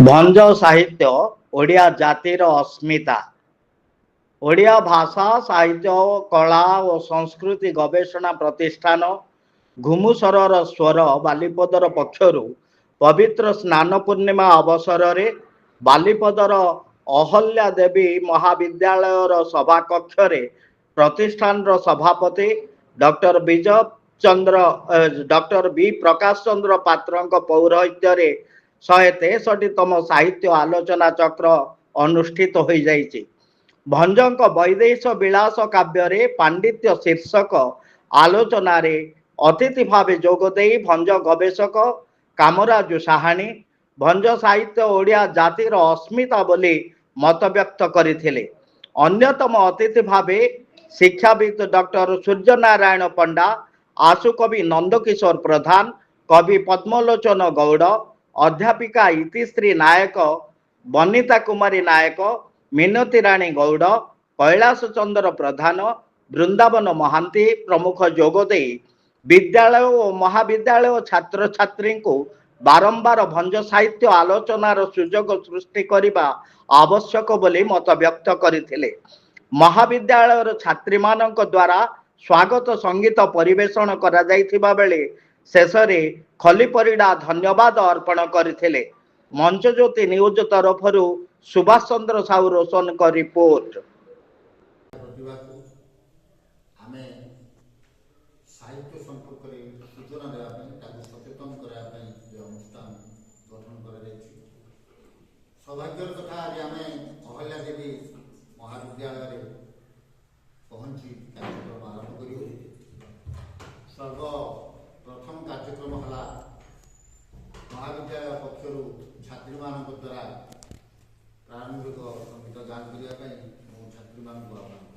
ଭଞ୍ଜ ସାହିତ୍ୟ ଓଡ଼ିଆ ଜାତିର ଅସ୍ମିତା। ଓଡ଼ିଆ ଭାଷା ସାହିତ୍ୟ କଳା ଓ ସଂସ୍କୃତି ଗବେଷଣା ପ୍ରତିଷ୍ଠାନ ଘୁମୁସରର ସ୍ୱର ବାଲିପଦର ପକ୍ଷରୁ ପବିତ୍ର ସ୍ନାନ ପୂର୍ଣ୍ଣିମା ଅବସରରେ ବାଲିପଦର ଅହଲ୍ୟା ଦେବୀ ମହାବିଦ୍ୟାଳୟର ସଭାକକ୍ଷରେ ପ୍ରତିଷ୍ଠାନର ସଭାପତି ଡକ୍ଟର ବି ପ୍ରକାଶ ଚନ୍ଦ୍ର ପାତ୍ରଙ୍କ ପୌରୋହିତ୍ୟରେ 163ତମ ସାହିତ୍ୟ ଆଲୋଚନା ଚକ୍ର ଅନୁଷ୍ଠିତ ହୋଇଯାଇଛି। ଭଞ୍ଜଙ୍କ ବୈଦେଶ ବିଳାସ କାବ୍ୟରେ ପାଣ୍ଡିତ୍ୟ ଶୀର୍ଷକ ଆଲୋଚନାରେ ଅତିଥି ଭାବେ ଯୋଗଦେଇ ଭଞ୍ଜ ଗବେଷକ କାମରାଜୁ ସାହାଣୀ ଭଞ୍ଜ ସାହିତ୍ୟ ଓଡ଼ିଆ ଜାତିର ଅସ୍ମିତା ବୋଲି ମତବ୍ୟକ୍ତ କରିଥିଲେ। ଅନ୍ୟତମ ଅତିଥି ଭାବେ ଶିକ୍ଷାବିତ୍ ଡକ୍ଟର ସୂର୍ଯ୍ୟନାରାୟଣ ପଣ୍ଡା, ଆଶୁକବି ନନ୍ଦକିଶୋର ପ୍ରଧାନ, କବି ପଦ୍ମଲୋଚନ ଗୌଡ଼, ଅଧ୍ୟାପିକା ଇତିଶ୍ରୀ ନାୟକ, ବନିତା କୁମାରୀ ନାୟକ, ମିନତୀ ରାଣୀ ଗୌଡ଼, କୈଳାସ ଚନ୍ଦ୍ର ପ୍ରଧାନ, ବୃନ୍ଦାବନ ମହାନ୍ତି ପ୍ରମୁଖ ଯୋଗଦେଇ ବିଦ୍ୟାଳୟ ଓ ମହାବିଦ୍ୟାଳୟ ଛାତ୍ରଛାତ୍ରୀଙ୍କୁ ବାରମ୍ବାର ଭଞ୍ଜ ସାହିତ୍ୟ ଆଲୋଚନାର ସୁଯୋଗ ସୃଷ୍ଟି କରିବା ଆବଶ୍ୟକ ବୋଲି ମତବ୍ୟକ୍ତ କରିଥିଲେ। ମହାବିଦ୍ୟାଳୟର ଛାତ୍ରୀମାନଙ୍କ ଦ୍ୱାରା ସ୍ୱାଗତ ସଙ୍ଗୀତ ପରିବେଷଣ କରାଯାଇଥିବା ବେଳେ ଶେଷରେ ଖଲି ପରିଡ଼ା ଧନ୍ୟବାଦ ଅର୍ପଣ କରିଥିଲେ। ମଞ୍ଚଜ୍ୟୋତି ନ୍ୟୁଜ ତରଫରୁ ସୁଭାଷ ଚନ୍ଦ୍ର ସାହୁ ରୋଶନଙ୍କ ରିପୋର୍ଟ। ଆମେ ସାହିତ୍ୟ ସମ୍ପର୍କରେ ସୂଚନା ଦେବା ପାଇଁ ତାକୁ ସଚେତନ କରିବା ପାଇଁ ଯେ ଅନୁଷ୍ଠାନ ଗଠନ କରାଯାଇଛି। ସୌଭାଗ୍ୟର କଥା ଆଜି ଆମେ ଅହଲ୍ୟା ଦେବୀ ମହାବିଦ୍ୟାଳୟରେ ପହଞ୍ଚି କାର୍ଯ୍ୟକ୍ରମ ଆରମ୍ଭ କରିବୁ। ସର୍ବପ୍ରଥମ କାର୍ଯ୍ୟକ୍ରମ ହେଲା ମହାବିଦ୍ୟାଳୟ ପକ୍ଷରୁ ଛାତ୍ରୀମାନଙ୍କ ଦ୍ୱାରା ପ୍ରାରମ୍ଭିକ ସଙ୍ଗୀତ ଗାନ କରିବା ପାଇଁ ମୁଁ ଛାତ୍ରୀମାନଙ୍କୁ ଆହ୍ୱାନ